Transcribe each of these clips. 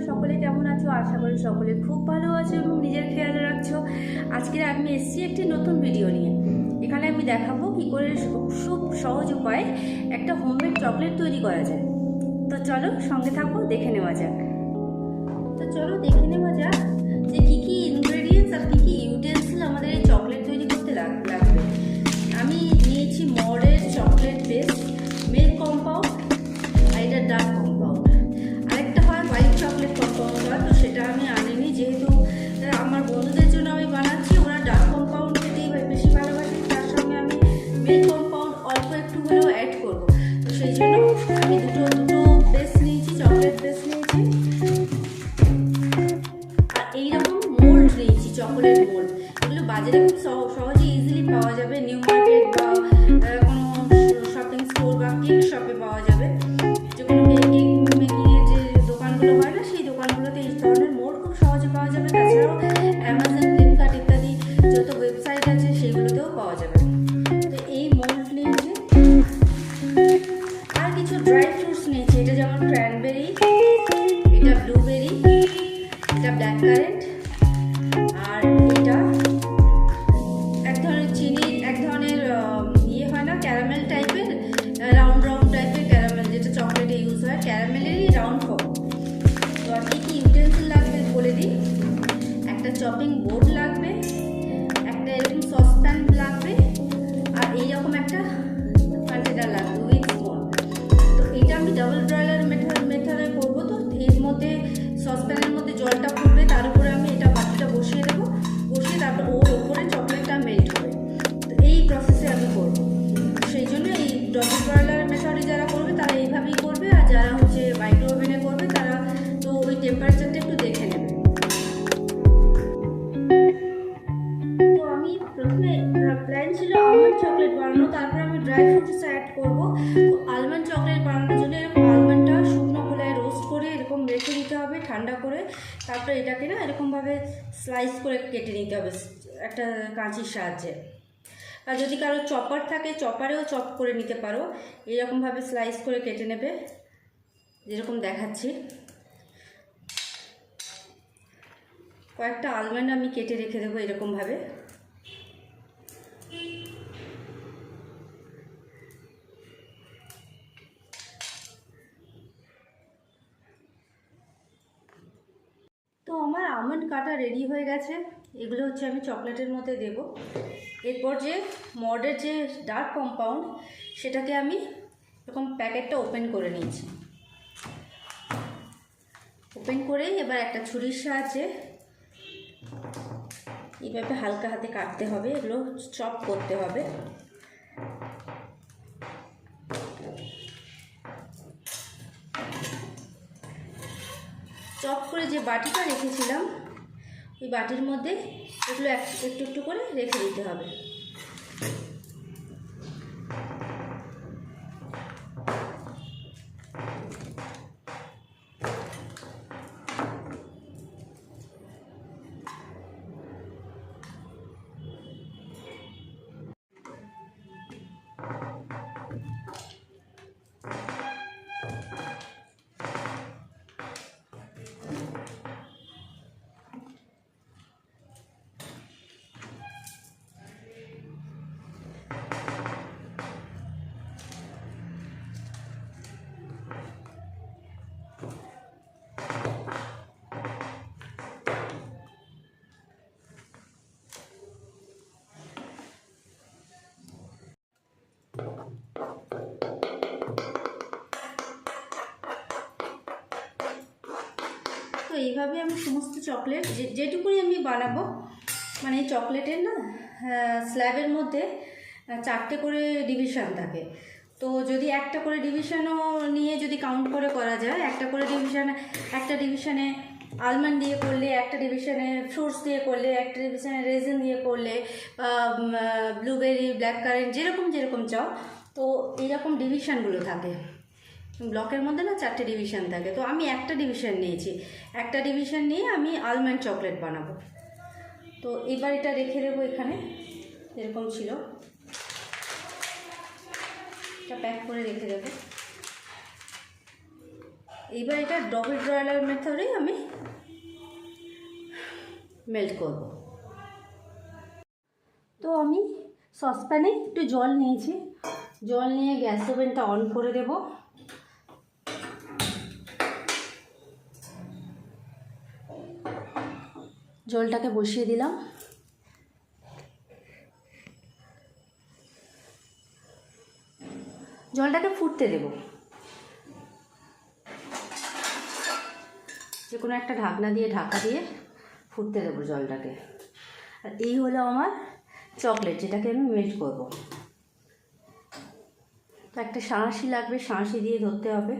সকলে কেমন আছো? আশা করি সকলে খুব ভালো আছো এবং নিজের খেয়াল রাখছো। আজকে আমি এসেছি একটি নতুন ভিডিও নিয়ে। এখানে আমি দেখাবো কি করে খুব সহজ উপায়ে একটা হোমমেড চকলেট তৈরি করা যায়। তো চলো সঙ্গে থাকো, দেখে নেওয়া যাক। তো চলো দেখে নেওয়া যাক যে কী কী ইনগ্রেডিয়েন্টস আর কী কী ইউটেন্সিল আমাদের এই চকলেট তৈরি করতে লাগবে। আমি নিয়েছি মডের চকলেট বেস, মিল্ক কম্পাউন্ড, আর এটা ডার্ক কম্পাউন্ড। আরেকটা হয় হোয়াইট চকলেট কম্পাউন্ড হয়, তো সেটা আমি আনিনি, যেহেতু আমার বন্ধুদের জন্য আমি বানাচ্ছি, ওরা ডার্ক কম্পাউন্ড খেতেই বেশি ভালোবাসে। তার সঙ্গে আমি মিল্ক কম্পাউন্ড অল্প একটু হলেও অ্যাড করবো, তো সেই জন্য আমি দুটো বেস নিয়েছি, চকলেট বেস নিয়েছি। আর এইরকম মোল্ড নিয়েছি, চকলেট মোল্ড। এগুলো বাজারে খুব সহজে ইজিলি পাওয়া যাবে, নিউ মার্কেট বা কোনো শপিং স্টোর বা কেক শপে পাওয়া যাবে। যে কোনো কেক মেকিংয়ের যে দোকানগুলো হয় না, সেই দোকানগুলোতে এই ধরনের মোল্ড খুব সহজে পাওয়া যাবে। তাছাড়াও অ্যামাজন, ফ্লিপকার্ট ইত্যাদি যত ওয়েবসাইট আছে সেগুলোতেও পাওয়া যাবে। তো এই মোল্ড নিয়েছি। আর কিছু ড্রাই ফ্রুটস নিয়েছি, এটা যেমন ক্র্যানবেরি, এটা ব্লুবেরি, এটা ব্ল্যাক কারেন্ট, আর এটা এক ধরনের চিনি, এক ধরনের ইয়ে হয় না, ক্যারামেল টাইপের, রাউন্ড টাইপের ক্যারামেল, যেটা চকলেটে ইউজ হয়, ক্যারামেলেরই রাউন্ড ফর্ম। তো আর কী কী ইউটেন্সিল লাগবে বলে দিই। একটা চপিং বোর্ড লাগবে, একটা এরকম সসপ্যান লাগবে, আর এইরকম একটা কন্টেনার লাগবে উইথ স্পুন। তো এটা আমি ডাবল ব্রয়লার মেথডে করবো। তো এর মধ্যে সসপ্যানের মধ্যে জলটা ফুটবে, তার উপরে আমি এটা বাটিটা বসিয়ে দেবো, বসিয়ে তারপর ওর উপরে চকলেটটা মেল্ট হবে। তো এই প্রসেসে আমি করবো। সেই জন্য এই ডাবল ব্রয়লার মেথডে যারা করবে তারা এইভাবেই করবে, আর যারা হচ্ছে মাইক্রো ওভেনে করবে তারা তো ওই টেম্পারেচারটা একটু দেখে নেবে। তো আমি প্রথমে প্ল্যান ছিল আলমন্ড চকলেট বানানো, তারপর আমি ড্রাই ফ্রুটস অ্যাড করবো। তো আলমন্ড চকলেট বানানোর জন্য এরকম আলমন্ডটা শুকনো খোলায় রোস্ট করে এরকম রেখে দিতে হবে ঠান্ডা করে। তারপরে এটাকে না এরকমভাবে স্লাইস করে কেটে নিতে হবে একটা কাঁচির সাহায্যে। আর যদি কারো চপার থাকে, চপারেও চপ করে নিতে পারো। এরকমভাবে স্লাইস করে কেটে নেবে, যেরকম দেখাচ্ছি। কয়েকটা আলমন্ড আমি কেটে রেখে দেবো এরকমভাবে। তো আমার আমন্ড কাটা রেডি হয়ে গেছে। এগুলো হচ্ছে আমি চকলেটের মধ্যে দেব। এরপর যে মডের যে ডার্ক কম্পাউন্ড, সেটাকে আমি এরকম প্যাকেটটা ওপেন করে নিয়েছি। ওপেন করে এবার একটা ছুরির সাহায্যে এইভাবে হালকা হাতে কাটতে হবে, এগুলো চপ করতে হবে। চপ করে যে বাটিটা রেখেছিলাম, ওই বাটির মধ্যে এগুলো একটু একটু করে রেখে দিতে হবে। তো এইভাবে আমি সমস্ত চকলেট যেটুকুই আমি বানাবো, মানে চকলেটের না স্ল্যাবের মধ্যে 4টে করে ডিভিশন থাকে। তো যদি একটা করে ডিভিশনও নিয়ে যদি কাউন্ট করে করা যায়, একটা ডিভিশনে আলমন্ড দিয়ে করলে, একটা ডিভিশনে ফ্রুটস দিয়ে করলে, একটা ডিভিশনে রেজিন দিয়ে করলে, ব্লুবেরি, ব্ল্যাক কারেন্ট, যেরকম চাও, তো এইরকম ডিভিশনগুলো থাকে। ব্লকের মধ্যে না 4টে ডিভিশন থাকে। তো আমি একটা ডিভিশন নিয়েছি, একটা ডিভিশন নিয়ে আমি আলমন্ড চকলেট বানাবো। তো এবার এটা রেখে দেবো এখানে, এরকম ছিল, এটা প্যাক করে রেখে দেবো। এইবার এটা ডবল ব্রয়লার মেথডে আমি মেল্ট করব। তো আমি সসপ্যানে একটু জল নিয়েছি, জল নিয়ে গ্যাস ওভেনটা অন করে দেব। জলটাকে বসিয়ে দিলাম। জলটাকে ফুটতে দেব, যে কোনো একটা ঢাকনা দিয়ে ঢাকা দিয়ে ফুটতে দেবো জলটাকে। আর এই হলো আমার চকলেট, যেটাকে আমি মেল্ট করব। তো একটা সাঁড়াশি লাগবে, সাঁড়াশি দিয়ে ধরতে হবে।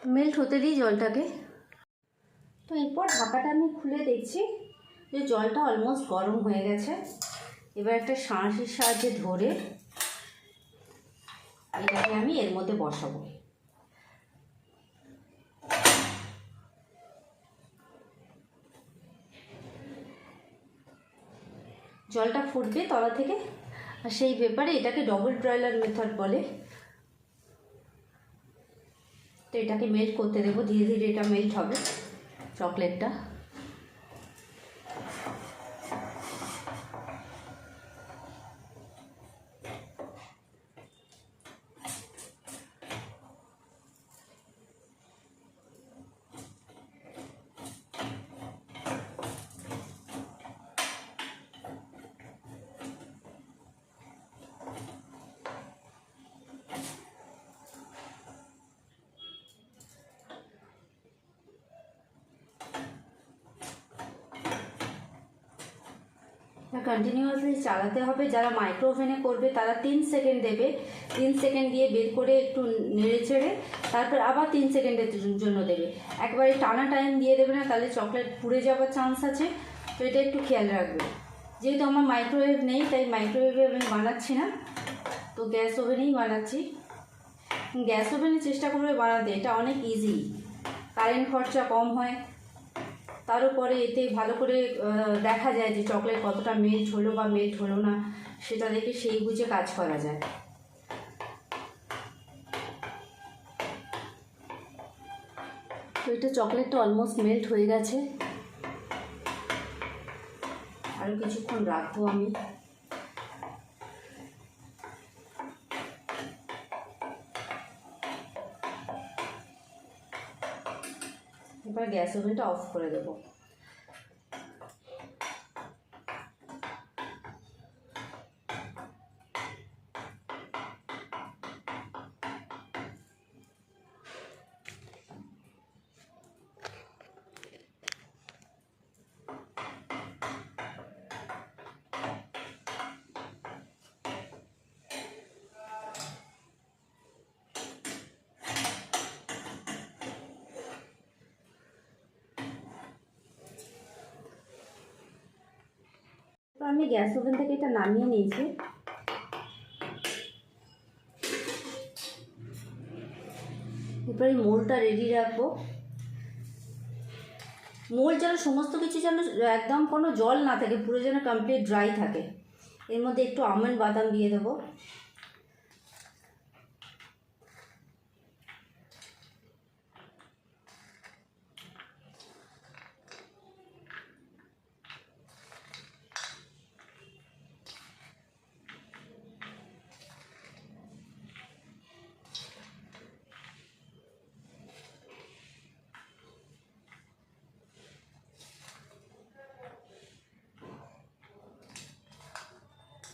মেল্ট হতে দিই জলটাকে। তো এরপর ঢাকাটা আমি খুলে দেখছি যে জলটা অলমোস্ট গরম হয়ে গেছে। এবার একটা সাঁড়াশির সাহায্যে ধরে এটাকে আমি এর মধ্যে বসাবো। জলটা ফুটবে তলা থেকে, আর সেই ব্যাপারে এটাকে ডবল ব্রয়লার মেথড বলে। তো এটাকে মেল্ট করতে দেবো, ধীরে ধীরে এটা মেল্ট হবে চকলেটটা। কন্টিনিউয়াসলি চালাতে হবে। যারা মাইক্রো ওভেনে করবে তারা 3 সেকেন্ড দেবে, 3 সেকেন্ড দিয়ে বের করে একটু নেড়ে ছেড়ে তারপর আবার 3 সেকেন্ডের জন্য দেবে। একবারে টানা টাইম দিয়ে দেবে না, তাহলে চকলেট পুড়ে যাওয়ার চান্স আছে। তো এটা একটু খেয়াল রাখবে। যেহেতু আমার মাইক্রোওয়েভ নেই তাই মাইক্রোওয়েভে আমি বানাচ্ছি না, তো গ্যাস ওভেনেই বানাচ্ছি। গ্যাস ওভেনে চেষ্টা করবে বানাতে, এটা অনেক ইজি, কারেন্ট খরচা কম হয়। তার উপরে এতে ভালো করে দেখা যায় যে চকলেট কতটা মেল্ট হলো বা মেল্ট হলো না, সেটা দেখে সেই বুঝে কাজ করা যায়। তো এটা চকলেটটা অলমোস্ট মেল্ট হয়ে গেছে, আরও কিছুক্ষণ রাখবো আমি। এবার গ্যাস ওভেনটা অফ করে দেবো। তো আমি গ্যাস ওভেন থেকে এটা নামিয়ে নিয়েছি। এরপরে মোলটা রেডি রাখবো। মোল যেন সমস্ত কিছু যেন একদম কোনো জল না থাকে, পুরো যেন কমপ্লিট ড্রাই থাকে। এর মধ্যে একটু আমন্ড বাদাম দিয়ে দেবো।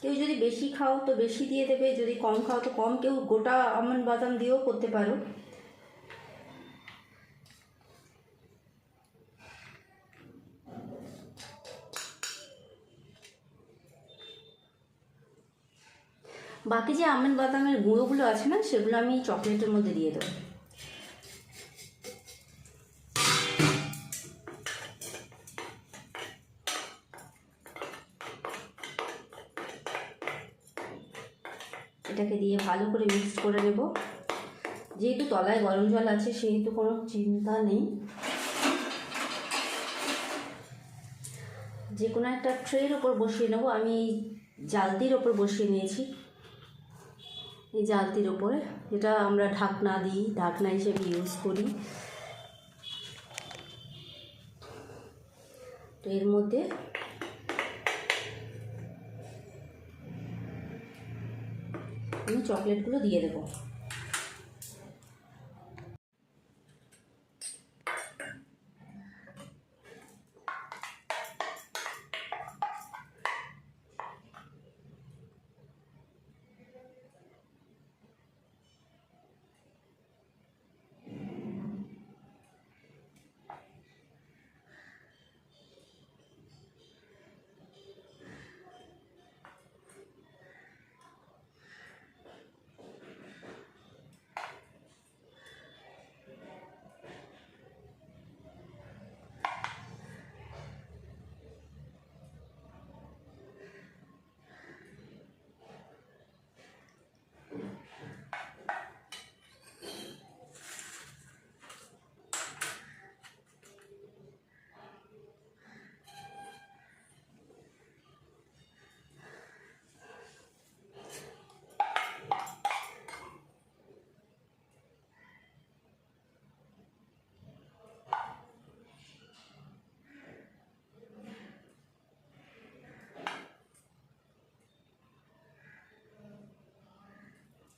কেউ যদি বেশি খাও তো বেশি দিয়ে দেবে, যদি কম খাও তো কম। কেউ গোটা আমন্ড বাদাম দিয়েও করতে পারো। বাকি যে আমন্ড বাদামের গুঁড়োগুলো আছে না, সেগুলো আমি চকলেটের মধ্যে দিয়ে দেবো। এটাকে দিয়ে ভালো করে মিক্স করে নেব। যেহেতু তলায় গরম জল আছে সেহেতু কোনো চিন্তা নেই। যে কোনো একটা ট্রের ওপর বসিয়ে নেব। আমি জালতির ওপর বসিয়ে নিয়েছি, এই জালতির ওপরে, যেটা আমরা ঢাকনা দিই, ঢাকনা হিসেবে ইউজ করি। তো এর মধ্যে আমি চকলেটগুলো দিয়ে দেবো।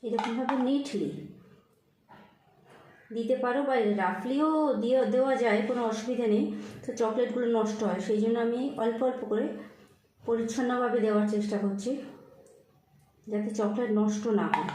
এরকমভাবে নিটলি দিতে পারো বা রাফলিও দেওয়া যায়, কোনো অসুবিধা নেই। তো চকলেটগুলো নষ্ট হয়, সেই জন্য আমি অল্প অল্প করে পরিচ্ছন্নভাবে দেওয়ার চেষ্টা করছি যাতে চকলেট নষ্ট না হয়।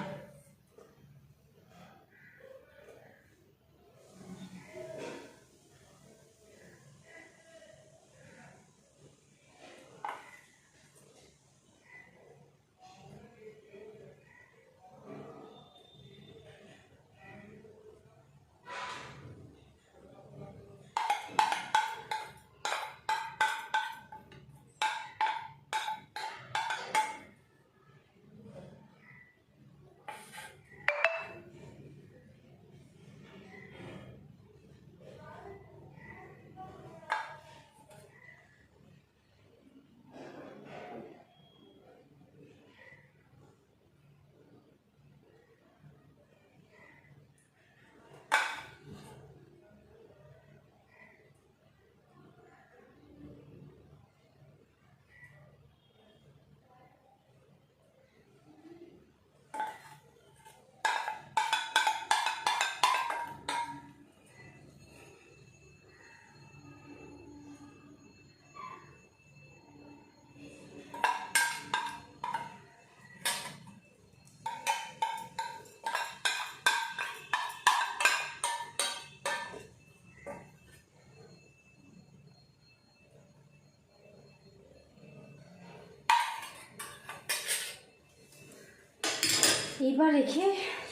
এবার রেখে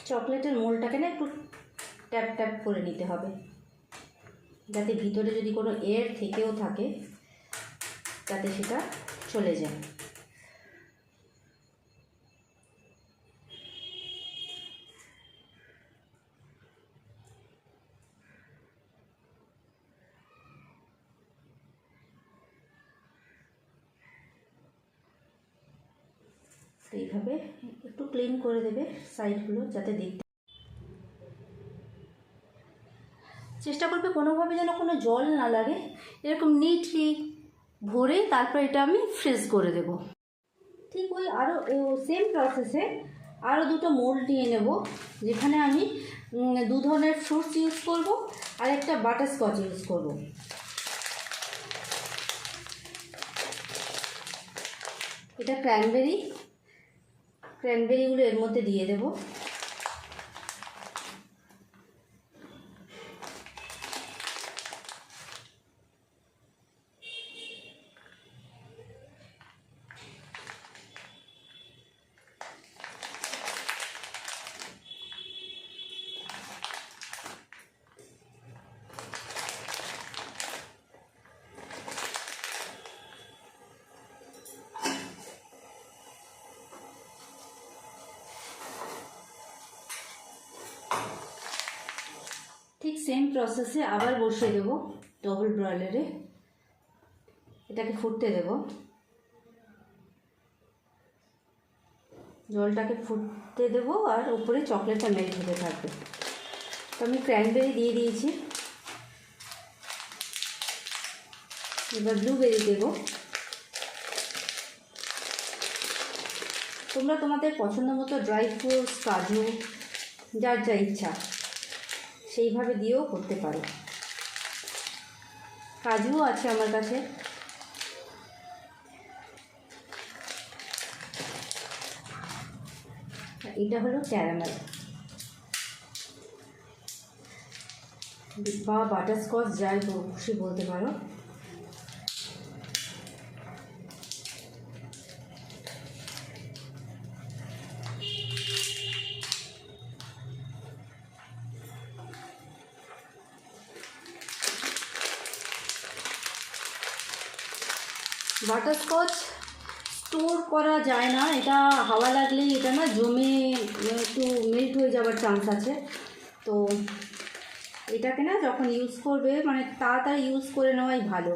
চকলেটের মোলটাকে না একটু ট্যাপ ট্যাপ করে নিতে হবে, যাতে ভিতরে যদি কোনো এয়ার থেকেও থাকে যাতে সেটা চলে যায়। এইভাবে একটু ক্লিন করে দেবে সাইডগুলো, যাতে দেখতে চেষ্টা করবে কোনোভাবে যেন কোনো জল না লাগে। এরকম নিটলি ভরে তারপর এটা আমি ফ্রিজ করে দেব। ঠিক ওই আরও সেম প্রসেসে আরও দুটো মোল্ড নিয়ে নেব, যেখানে আমি 2 ধরনের ফ্রুটস ইউজ করব আর একটা বাটারস্কচ ইউজ করব। এটা ক্র্যানবেরিগুলো এর মধ্যে দিয়ে দেব। সেম প্রসেসে আবার বসিয়ে দেবো ডবল ব্রয়লারে। এটাকে ফুটতে দেব, জলটাকে ফুটতে দেবো আর উপরে চকলেটটা মেল্ট হতে থাকবে। তো আমি ক্র্যানবেরি দিয়ে দিয়েছি, এবার ব্লুবেরি দেবো। তোমরা তোমাদের পছন্দ মতো ড্রাই ফ্রুটস, কাজু, যার যা ইচ্ছা সেইভাবে দিয়েও করতে পারো। কাজুও আছে আমার কাছে। এটা হলো ক্যারামেল বা বাটারস্কচ, যাই খুশি বলতে পারো। বাটারস্কচ স্টোর করা যায় না, এটা হাওয়া লাগলেই এটা না জমে একটু মেল্ট হয়ে যাওয়ার চান্স আছে। তো এটাকে না যখন ইউজ করবে মানে তাড়াতাড়ি ইউজ করে নেওয়াই ভালো।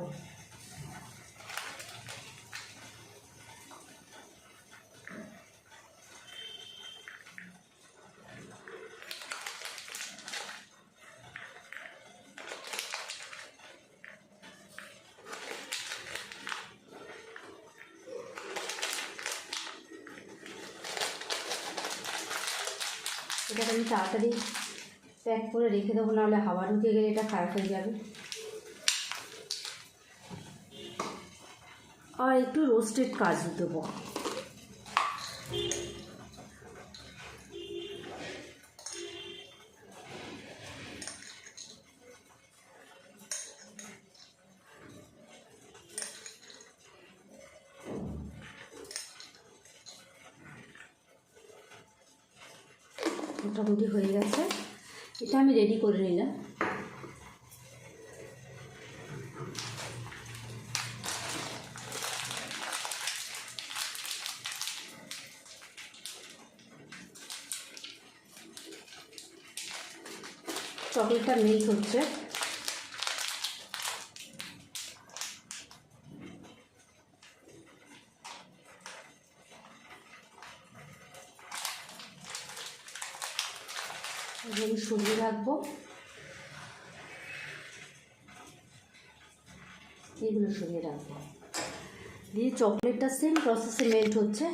এটাকে আমি তাড়াতাড়ি প্যাক করে রেখে দেবো, নাহলে হাওয়া ঢুকে গেলে এটা খারাপ হয়ে যাবে। আর একটু রোস্টেড কাজু দেবো। মোটামুটি হয়ে গেছে, এটা আমি রেডি করে নিলাম। চকলেটটা মেল্ট হচ্ছে। এগুলো সরিয়ে রাখবো, এগুলো সরিয়ে রাখবো। দিয়ে চকলেটটা সেম প্রসেসে মেল্ট হচ্ছে।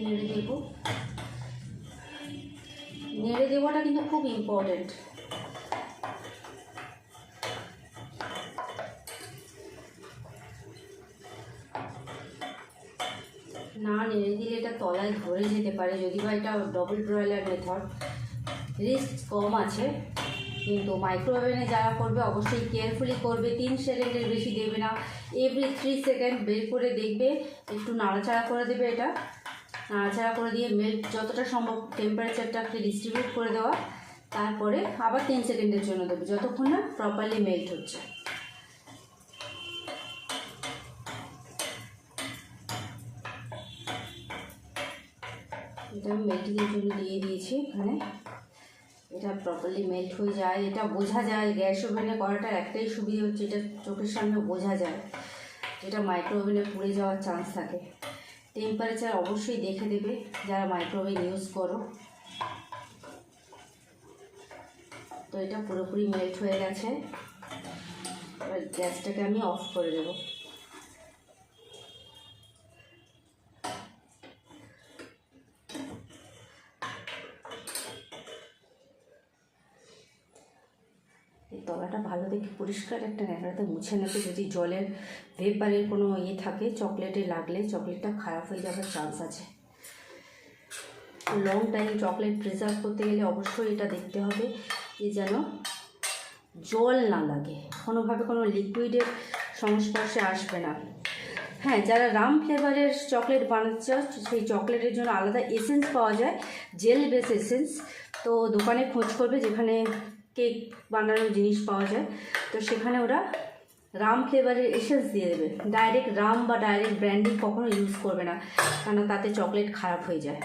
নেড়ে দেবো, নেড়ে দেওয়াটা কিন্তু খুব ইম্পর্টেন্ট। না নেড়ে দিলে এটা তলায় ধরে যেতে পারে, যদি বা এটা ডবল ব্রয়লার মেথড, রিস্ক কম আছে। কিন্তু মাইক্রোওভেনে যারা করবে অবশ্যই কেয়ারফুলি করবে, 3 সেকেন্ডের বেশি দেবে না। এভরি 3 সেকেন্ড বের করে দেখবে, একটু নাড়াচাড়া করে দেবে। এটা নাড়াচাড়া করে দিয়ে মেল্ট যতটা সম্ভব টেম্পারেচারটাকে ডিস্ট্রিবিউট করে দেওয়া, তারপরে আবার 10 সেকেন্ডের জন্য দেবে, যতক্ষণ না প্রপারলি মেল্ট হচ্ছে। এটা আমি মেল্টিংয়ের জন্য দিয়ে দিয়েছি এখানে। এটা প্রপারলি মেল্ট হয়ে যায়, এটা বোঝা যায়। গ্যাস ওভেনে করাটার একটাই সুবিধা হচ্ছে এটা চোখের সামনে বোঝা যায়, যেটা মাইক্রো ওভেনে পুড়ে যাওয়ার চান্স থাকে। টেম্পারেচার অবশ্যই দেখে দেবে যারা মাইক্রোওভেন ইউজ করো। তো এটা পুরোপুরি মেল্ট হয়ে গেছে, এবার গ্যাসটাকে আমি অফ করে দেবো। এই তলাটা ভালো দেখে পরিষ্কার একটা ন্যাকড়াতে মুছে নেবে, যদি জলের ভেপারের কোনো ইয়ে থাকে চকলেটে লাগলে চকলেটটা খারাপ হয়ে যাওয়ার চান্স আছে। লং টাইম চকলেট প্রিজার্ভ করতে গেলে অবশ্যই এটা দেখতে হবে যে যেন জল না লাগে, কোনোভাবে কোনো লিকুইডের সংস্পর্শে আসবে না। হ্যাঁ, যারা রাম ফ্লেভারের চকলেট বানাচ্ছে সেই চকলেটের জন্য আলাদা এসেন্স পাওয়া যায়, জেল বেস এসেন্স। তো দোকানে খোঁজ করবে যেখানে কেক বানানোর জিনিস পাওয়া যায়, তো সেখানে ওরা রাম ফ্লেভারের এসেন্স দিয়ে দেবে। ডাইরেক্ট রাম বা ডাইরেক্ট ব্র্যান্ডি কখনো ইউজ করবে না, কারণ তাতে চকলেট খারাপ হয়ে যায়।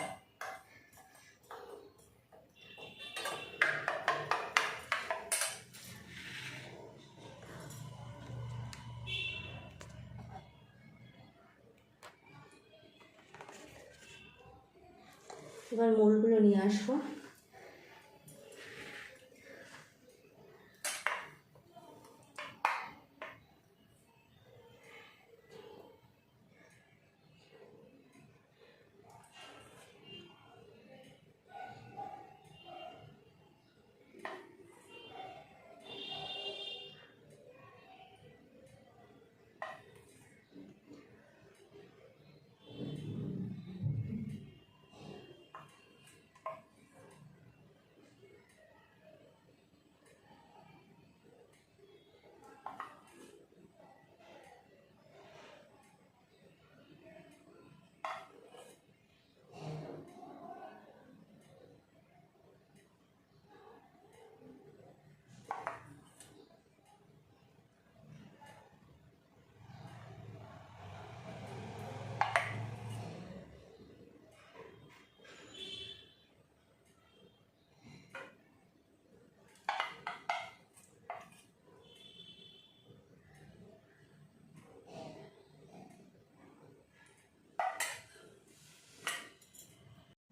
এবার মোলগুলো নিয়ে আসবো।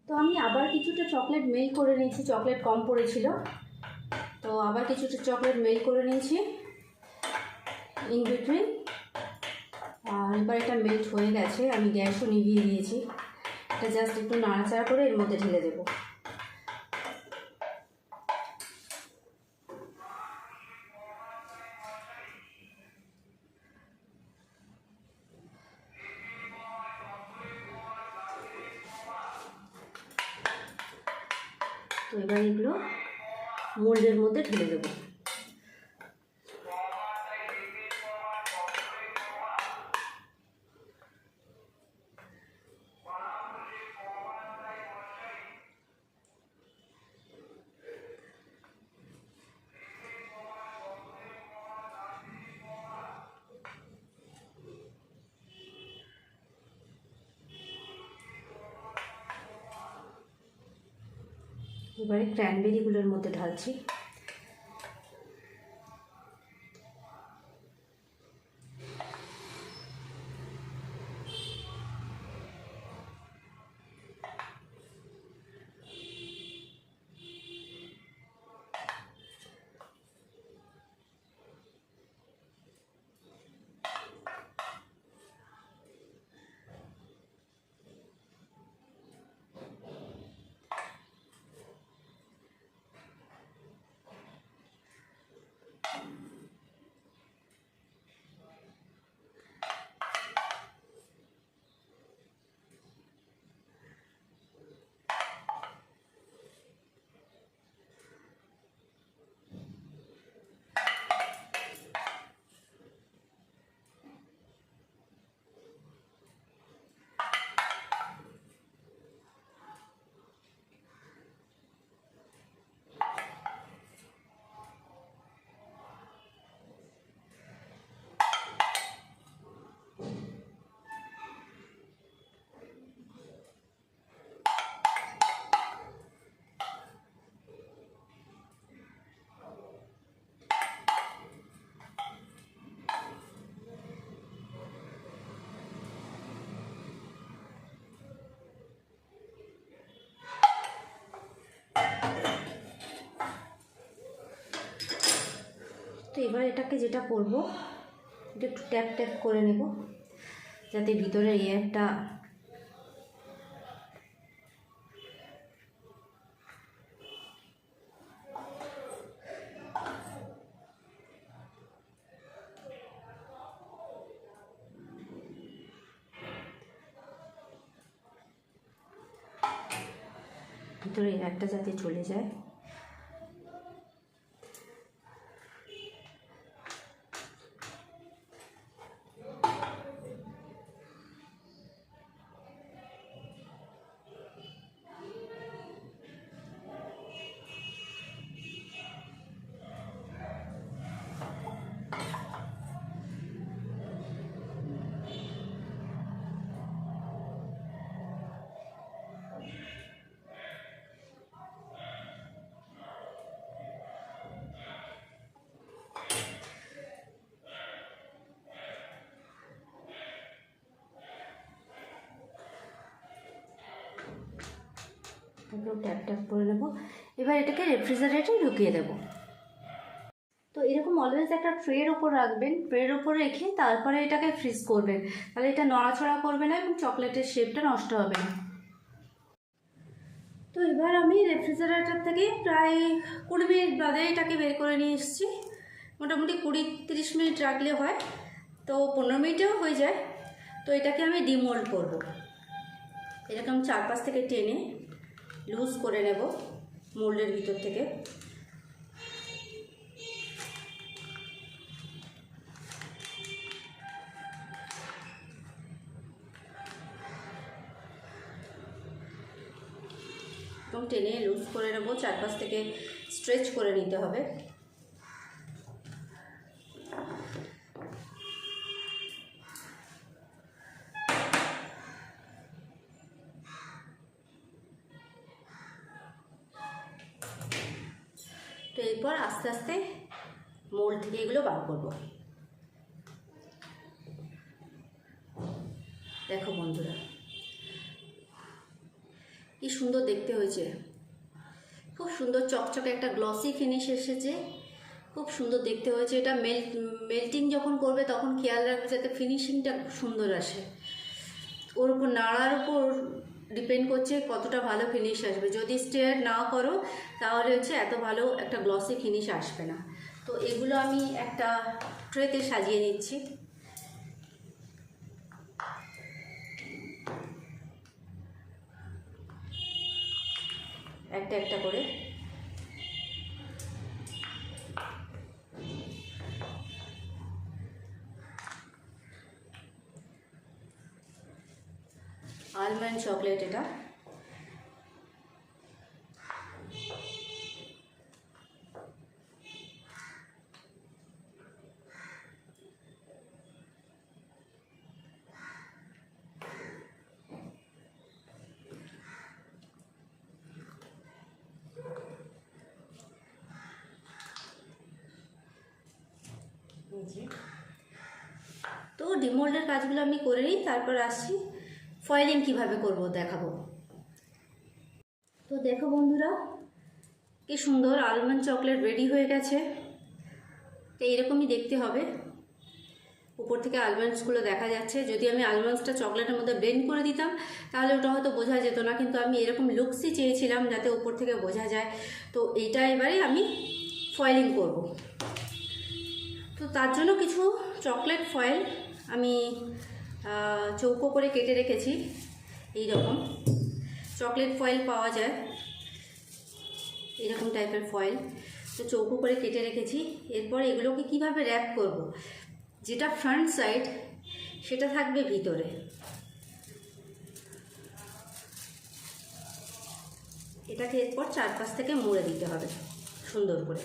তো আমি আবার কিছুটা চকলেট মেল্ট করে নিয়েছি, চকলেট কম পড়েছিল, তো আবার কিছুটা চকলেট মেল্ট করে নিয়েছি ইন বিটুইন। আর এবার এটা মেল্ট হয়ে গেছে, আমি গ্যাসও নিভিয়ে দিয়েছি। এটা জাস্ট একটু নাড়াচাড়া করে এর মধ্যে ঢেলে দেবো। তো এবার এগুলো মোল্ডের মধ্যে ঢেলে দেবো। এবারে ক্র্যানবেরিগুলোর মধ্যে ঢালছি। তো এবার এটাকে যেটা করবো, এটা একটু ট্যাপ ট্যাপ করে নেব যাতে ভিতরের এয়ারটা ভিতরে এয়ারটা যাতে চলে যায়। একটু ট্যাপ ট্যাপ করে নেব। এবার এটাকে রেফ্রিজারেটরে ঢুকিয়ে দেব। তো এরকম অলওয়েজ একটা ট্রের ওপর রাখবেন, ট্রের ওপর রেখে তারপরে এটাকে ফ্রিজ করবেন, তাহলে এটা নড়াচড়া করবে না এবং চকলেটের শেপটা নষ্ট হবে না। তো এবার আমি রেফ্রিজারেটর থেকে প্রায় 20 মিনিট বাদে এটাকে বের করে নিয়ে এসেছি। মোটামুটি 20-30 মিনিট রাখলে হয়, তো 15 মিনিটেও হয়ে যায়। তো এটাকে আমি ডিমোল্ড করব। এরকম চারপাশ থেকে টেনে লুজ করে নেব মোল্ডের ভিতর থেকে। এবং টেনে লুজ করে নেব, চারপাশ থেকে স্ট্রেচ করে নিতে হবে। তো এরপর আস্তে আস্তে মোল্ড থেকে এগুলো বার করব। দেখো বন্ধুরা, কি সুন্দর দেখতে হয়েছে, খুব সুন্দর চকচকে একটা গ্লসি ফিনিশ এসেছে, খুব সুন্দর দেখতে হয়েছে। এটা মেল্টিং যখন করবে তখন খেয়াল রাখবে যাতে ফিনিশিংটা সুন্দর আসে। ওর উপর নাড়ার উপর ডিপেন্ড করছে কতটা ভালো ফিনিশ আসবে। যদি স্টেয়ার না করো তাহলে হচ্ছে এত ভালো একটা গ্লসি ফিনিশ আসবে না। তো এগুলো আমি একটা ট্রেতে সাজিয়ে নিচ্ছি। একটা একটা করে আলমন্ড চকলেট এটা। তো ডিমোল্ডের কাজগুলো আমি করে নিই, তারপর আসছি ফয়েলিং কিভাবে করব দেখাবো। তো দেখো বন্ধুরা, কি সুন্দর আলমন্ড চকলেট রেডি হয়ে গেছে। তো এইরকমই দেখতে হবে, উপর থেকে আলমন্ডসগুলো দেখা যাচ্ছে। যদি আমি আলমন্ডসটা চকলেটের মধ্যে ব্লেন্ড করে দিতাম তাহলে ওটা হয়তো বোঝা যেত না, কিন্তু আমি এরকম লুকসই চেয়েছিলাম যাতে উপর থেকে বোঝা যায়। তো এইটা এবারে আমি ফয়েলিং করব। তো তার জন্য কিছু চকলেট ফয়েল আমি চৌকো করে কেটে রেখেছি। এই রকম চকলেট ফয়েল পাওয়া যায়, এরকম টাইপের ফয়েল। তো চৌকো করে কেটে রেখেছি। এরপর এগুলোকে কিভাবে র্যাপ করব, যেটা ফ্রন্ট সাইড সেটা থাকবে ভিতরে। এটাকে এরপর চারপাশ থেকে মুড়ে দিতে হবে সুন্দর করে।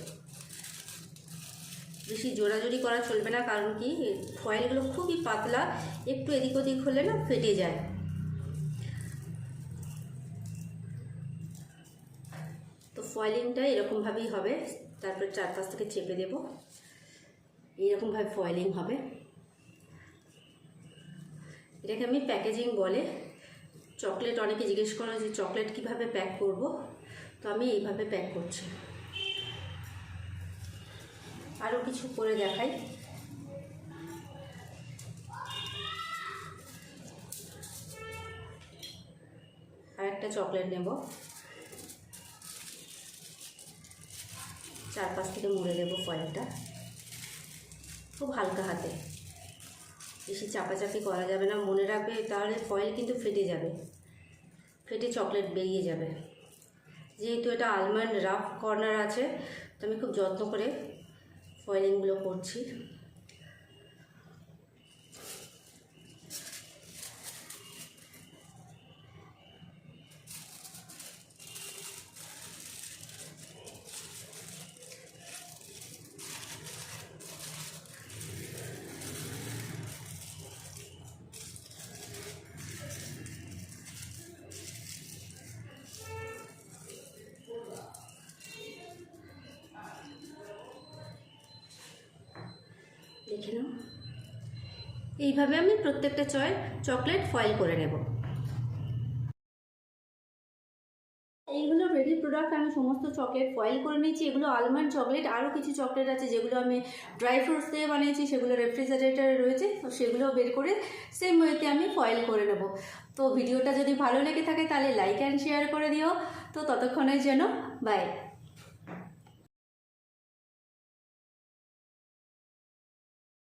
বেশি জোড়াজোড়ি করা চলবে না, কারণ কি ফয়েলগুলো খুবই পাতলা, একটু এদিক ওদিক হলে না ফেটে যায়। তো ফয়েলিংটা এরকমভাবেই হবে। তারপর চারপাশ থেকে চেপে দেব, এইরকমভাবে ফয়েলিং হবে। এটাকে আমি প্যাকেজিং বলে। চকলেট অনেকে জিজ্ঞেস করে যে চকলেট কিভাবে প্যাক করব, তো আমি এইভাবে প্যাক করছি। আরও কিছু করে দেখাই। আর একটা চকলেট নেব, চারপাশ থেকে মুড়ে দেবো ফয়েলটা খুব হালকা হাতে, বেশি চাপাচাপি করা যাবে না, মনে রাখবে, তাহলে ফয়েল কিন্তু ফেটে যাবে, ফেটে চকলেট বেরিয়ে যাবে। যেহেতু এটা আলমন্ড রাফ কর্নার আছে, তো আমি খুব যত্ন করে ফয়েলিংগুলো করছি। দেখে নাও, এইভাবে আমি প্রত্যেকটা চকলেট ফয়েল করে নেব। এইগুলো রেডি প্রোডাক্ট, আমি সমস্ত চকলেট ফয়েল করে নিয়েছি। এগুলো আলমন্ড চকলেট, আরও কিছু চকলেট আছে যেগুলো আমি ড্রাই ফ্রুটস দিয়ে বানিয়েছি, সেগুলো রেফ্রিজারেটরে রয়েছে, তো সেগুলো বের করে সেম ওয়েতে আমি ফয়েল করে নেব। তো ভিডিওটা যদি ভালো লেগে থাকে তাহলে লাইক অ্যান্ড শেয়ার করে দিও। তো ততক্ষণের জন্য বাই।